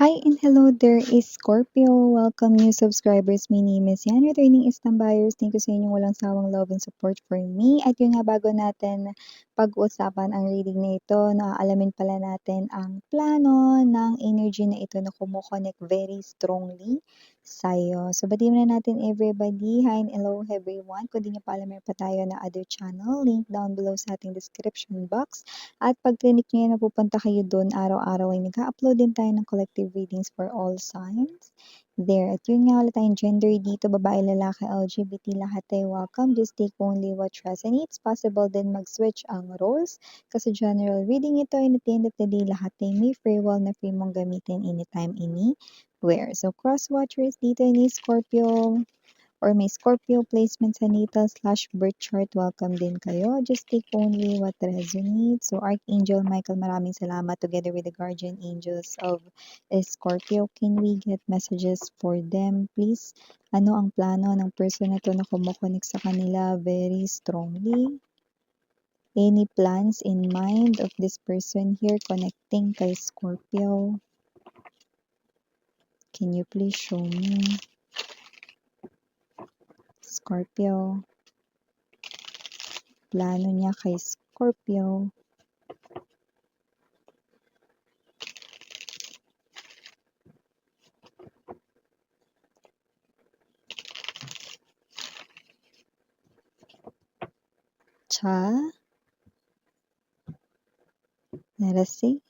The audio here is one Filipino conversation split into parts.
Hi and hello there is Scorpio. Welcome new subscribers. My name is Yan, returning Istam buyers. Thank you sa inyong walang sawang love and support for me. At yun nga, bago natin pag-usapan ang reading na ito, naaalamin pala natin ang plano ng energy na ito na kumukonect very strongly sa'yo. So, batiin na natin everybody. Hi and hello everyone. Kung di nyo pa alam, meron pa tayo na other channel. Link down below sa ating description box. At pag clinic nyo yan, napupunta kayo doon, araw-araw ay nag-upload din tayo ng collective readings for all signs. There. At yun nga, wala tayong gender dito, babae, lalaki, LGBT, lahat ay welcome. Just take only what resonates. Possible din mag-switch ang roles. Kasi general reading ito, and at the end of the day, lahat ay may free will na free mong gamitin anytime, anywhere. So, cross-watchers dito ni Scorpio, or may Scorpio placement sa natal/birth chart, welcome din kayo. Just take only what resonates. So, Archangel Michael, maraming salamat together with the guardian angels of Scorpio. Can we get messages for them, please? Ano ang plano ng person na to na kumukonek sa kanila very strongly? Any plans in mind of this person here connecting kay Scorpio? Can you please show me? Scorpio. Plano niya kay Scorpio. Let us see.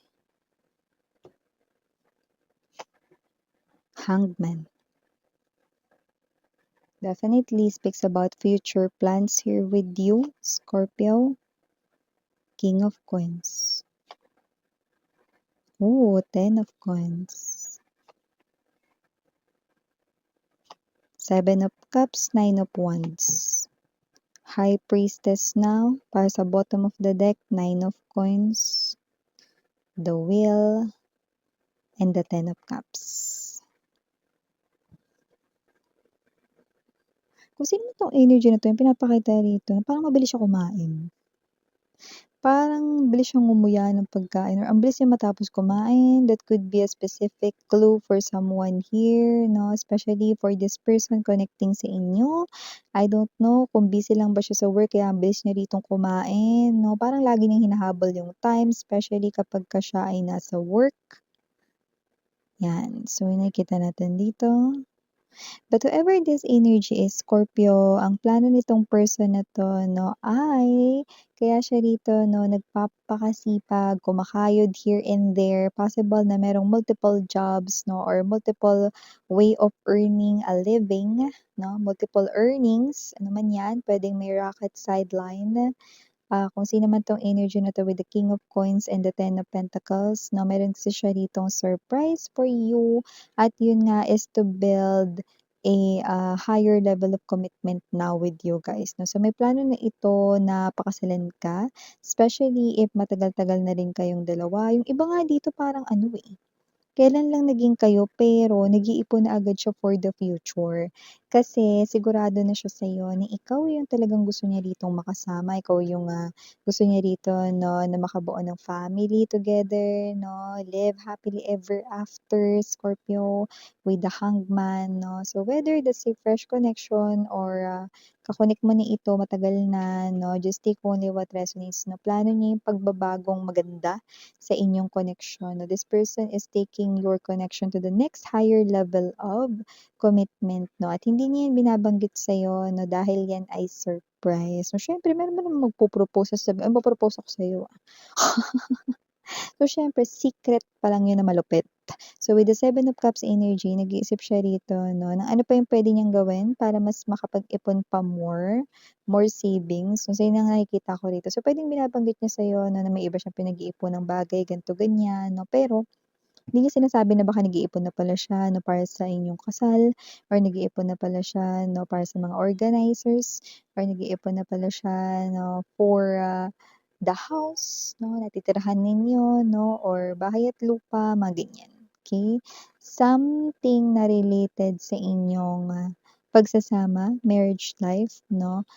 Hangman. Definitely speaks about future plans here with you, Scorpio. King of Coins. Ooh, 10 of Coins. 7 of Cups, 9 of Wands. High Priestess now. Para sa bottom of the deck, 9 of Coins. The Wheel. And the 10 of Cups. Kung sino itong energy na ito, yung pinapakita rito, parang mabilis siya kumain. Parang bilis siyang ngumuya ng pagkain or ang bilis niya matapos kumain. That could be a specific clue for someone here, no? Especially for this person connecting sa inyo. I don't know kung busy lang ba siya sa work kaya ang bilis niya ritong kumain, no? Parang lagi niyang hinahabol yung time, especially kapag ka siya ay nasa work. Yan. So, nakikita natin dito. But whoever this energy is, Scorpio, ang plano nitong person na to, no, ay kaya siya rito, no, nagpapakasipag, kumakayod here and there. Possible na merong multiple jobs, no, or multiple way of earning a living, no, multiple earnings. Ano man yan, pwedeng may rocket sideline. Kung sino man tong energy na to with the King of Coins and the Ten of Pentacles, no, meron kasi siya ditong surprise for you. At yun nga is to build a higher level of commitment now with you guys. No? So may plano na ito na pakasalan ka, especially if matagal-tagal na rin kayong dalawa. Yung iba nga dito parang ano kailan lang naging kayo pero nag-iipon na agad siya for the future. Kasi sigurado na siya sa'yo na ikaw yung talagang gusto niya ditong makasama, ikaw yung gusto niya rito, no, na makabuo ng family together, no, live happily ever after, Scorpio, with the Hangman, no. So whether that's a fresh connection or kakonek mo na ito matagal na, no, just take only what resonates, no. Plano niya yung pagbabagong maganda sa inyong connection. No? This person is taking your connection to the next higher level of commitment. No? At hindi niya yan binabanggit sa'yo no? Dahil yan ay surprise. So, syempre, meron mo naman magpupropose sabi, ay, mapropose ako sa'yo. So, syempre, secret pa lang yun na malupit. So, with the Seven of Cups energy, nag-iisip siya rito, no, ng ano pa yung pwede niyang gawin para mas makapag-ipon pa more savings. So, yun ang nakikita ko rito. So, pwedeng binabanggit niya sa'yo, no, na may iba siyang pinag-iipon ng bagay, ganito, ganyan, no, pero, hindi niya sinasabi na baka nag-iipon na pala siya, no, para sa inyong kasal, or nag-iipon na pala siya, no, para sa mga organizers, or nag-iipon na pala siya, no, for, the house, no, natitirahan ninyo, no, or bahay at lupa, mga ganyan. Okay? Something na related sa inyong pagsasama, marriage life, no?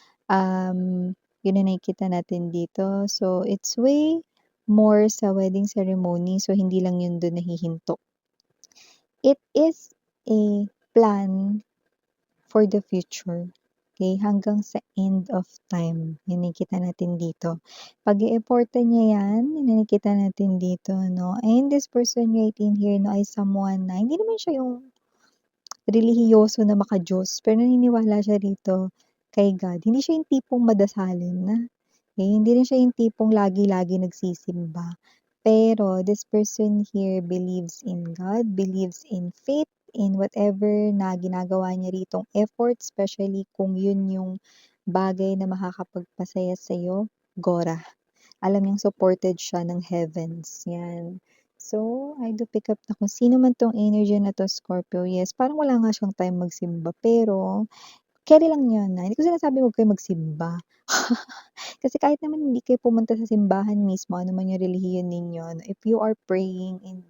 Yun na nakikita natin dito. So, it's way more sa wedding ceremony. So, hindi lang yun doon nahihinto. It is a plan for the future. Okay, hanggang sa end of time. Yan nakikita natin dito. Pag-e-effortan niya yan, yan nakikita natin dito, no? And this person right in here, no, ay someone na hindi naman siya yung relihiyoso na maka-Diyos, pero naniniwala siya rito kay God. Hindi siya yung tipong madasalin na. Eh, hindi rin siya yung tipong lagi-lagi nagsisimba. Pero this person here believes in God, believes in faith, in whatever na ginagawa niya ritong effort, especially kung yun yung bagay na makakapagpasaya sa'yo, Gora. Alam niyang supported siya ng heavens. Yan. So, I do pick up na kung sino man tong energy na to, Scorpio. Yes, parang wala nga siyang time magsimba. Pero, carry lang yun na. Hindi ko sinasabi huwag kayo magsimba. Kasi kahit naman hindi kayo pumunta sa simbahan mismo, ano man yung relihiyon ninyo, no, if you are praying and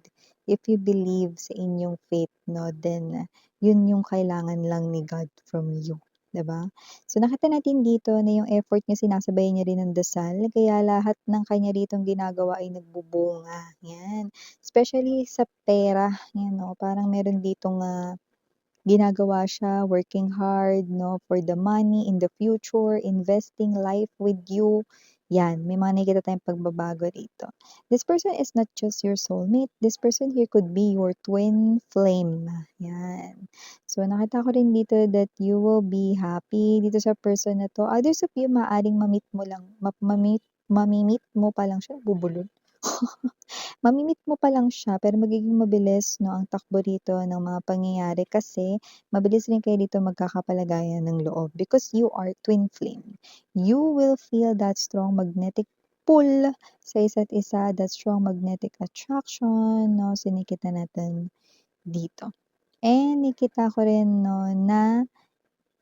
if you believe sa inyong faith, no, then yun yung kailangan lang ni God from you. 'Di ba? So nakita natin dito na yung effort niya sinasabay niya rin ng dasal, kaya lahat ng kanya ritong ginagawa ay nagbubunga. Yan. Especially sa pera, yan, no, parang meron ditong ginagawa siya, working hard, no, for the money in the future, investing life with you. Yan, may mga nakikita tayong pagbabago dito. This person is not just your soulmate. This person here could be your twin flame. Yan. So, nakita ko rin dito that you will be happy dito sa person na to. Others of you, maaring mamit mo lang, mamimit mo pa lang siya, bubulol. Mami-meet mo pa lang siya pero magiging mabilis 'no, ang takbo rito ng mga pangyayari kasi mabilis rin kayo dito magkakapalagayan ng loob because you are twin flame. You will feel that strong magnetic pull sa isa't isa, that strong magnetic attraction 'no, so nakikita natin dito. And nakita ko rin 'no, na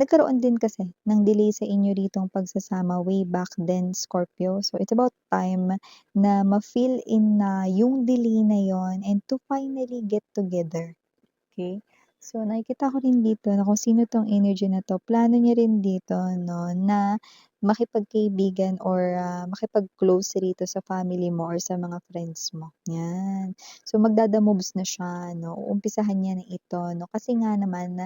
nagkaroon din kasi ng delay sa inyo ritong pagsasama way back then, Scorpio. So, it's about time na ma-fill in na yung delay na yon and to finally get together. Okay? So, nakikita ko rin dito na kung sino tong energy na to, plano niya rin dito, no, na makipagkaibigan or makipag-close rito sa family mo or sa mga friends mo. Yan. So, magdada-moves na siya, no, uumpisahan niya na ito, no, kasi nga naman,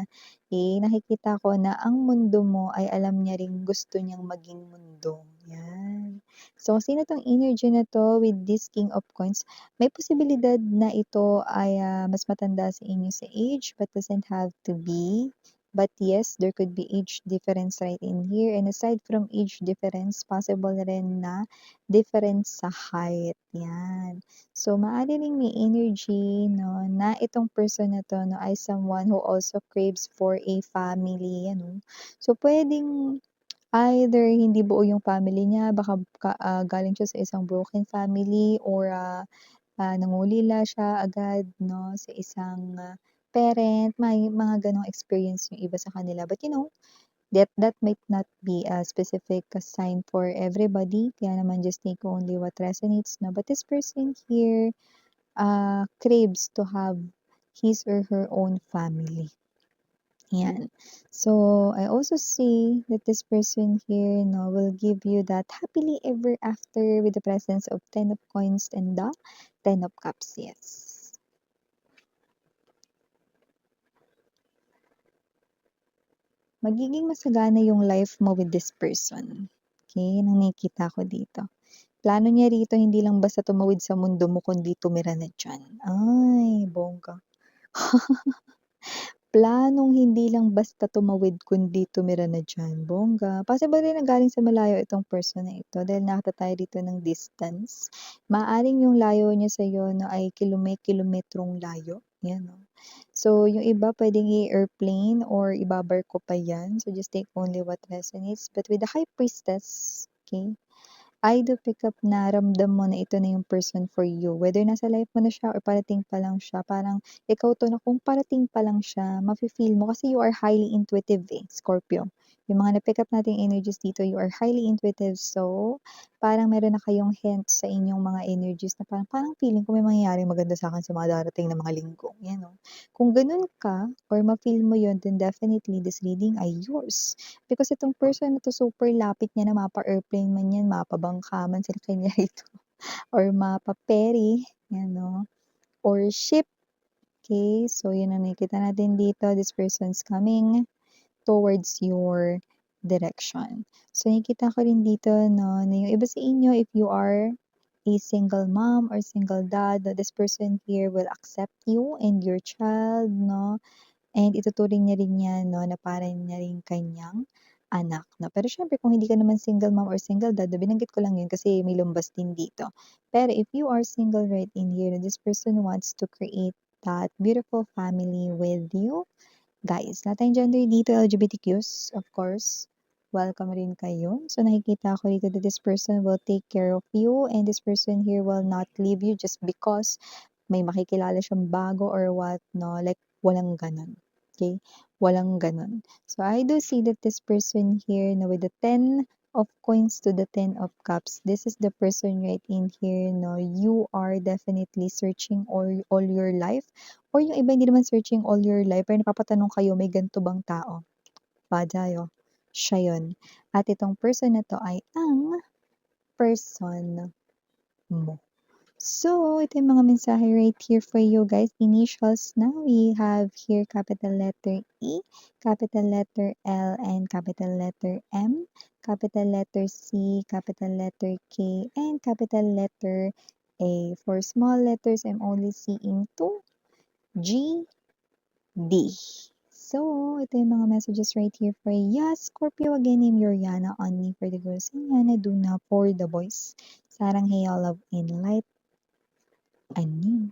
nakikita ko na ang mundo mo ay alam niya ring gusto niyang maging mundo. Yan. So, kung sino tong energy na to with this King of Coins, may posibilidad na ito ay mas matanda sa inyo sa age but doesn't have to be. But yes, there could be age difference right in here. And aside from age difference, possible rin na difference sa height. Yan. So, maaari rin may energy no, na itong person na to no, ay someone who also craves for a family. Ano. So, pwedeng either hindi buo yung family niya, baka galing siya sa isang broken family or nangulila siya agad 'no, sa isang parent, may mga gano'ng experience yung iba sa kanila. But you know, that might not be a specific sign for everybody, kaya naman just take only what resonates 'no. But this person here, craves to have his or her own family. Yan. So, I also see that this person here, no, will give you that happily ever after with the presence of 10 of coins and the 10 of cups. Yes. Magiging masagana yung life mo with this person. Okay, nang nakikita ko dito. Plano niya rito hindi lang basta tumawid sa mundo mo kundi tumira na dyan. Ay, bongga. Planong hindi lang basta tumawid kundi tumira na diyan, bongga. Possible rin na galing sa malayo itong person na ito dahil nakita tayo dito ng distance. Maaaring yung layo niya sa'yo 'no ay kilometrong layo, 'yan 'no. So, yung iba puwedeng i-airplane or ibabarko pa 'yan, so just take only what resonates. But with the High Priestess, okay, I do pick up na ramdam mo na ito na yung person for you. Whether nasa life mo na siya or parating pa lang siya, parang ikaw 'to na kung parating pa lang siya, mafe-feel mo kasi you are highly intuitive, Scorpio. Yung mga na-pick up nating energies dito, you are highly intuitive. So, parang meron na kayong hint sa inyong mga energies na parang parang feeling ko may mangyayaring maganda sa'kin sa mga darating na mga linggo, 'yan 'no. Kung gano'n ka or ma-feel mo 'yun, then definitely this reading ay yours. Because itong person na 'to super lapit niya na mapa-airplane man 'yan, mapabangka man sa kanya ito or mapa-ferry, 'yan 'no, or ship, Okay, so yun ang nakikita natin dito, this person's coming towards your direction. So nakikita ko rin dito 'no, na yung iba sa inyo if you are a single mom or single dad, this person here will accept you and your child 'no, and ituturing niya rin 'yan 'no, na para niya rin kanyang anak 'no. Pero siyempre kung hindi ka naman single mom or single dad, binanggit ko lang 'yun kasi may lumbas din dito. Pero if you are single right in here, this person wants to create that beautiful family with you. Guys, lahat tayong gender dito, LGBTQs, of course, welcome rin kayo. So nakikita ko dito that this person will take care of you and this person here will not leave you just because may makikilala siyang bago or what, no? Like, walang ganon. Okay? Walang ganon. So I do see that this person here, no, with the 10 of coins to the 10 of cups, this is the person right in here, no? You are definitely searching all your life. Or yung iba hindi naman searching all your life, pero napapatanong kayo, may ganito bang tao? Padayo. Siya yun. At itong person na to ay ang person mo. So, ito yung mga mensahe right here for you guys. Initials na, we have here capital letter E, capital letter L, and capital letter M, capital letter C, capital letter K, and capital letter A. For small letters, I'm only seeing 2, G, D. So, ito yung mga messages right here for yes, Scorpio again in Yoriana, only for the girls, and Yana Duna for the boys. Sarang Hey, all love in light. Ani.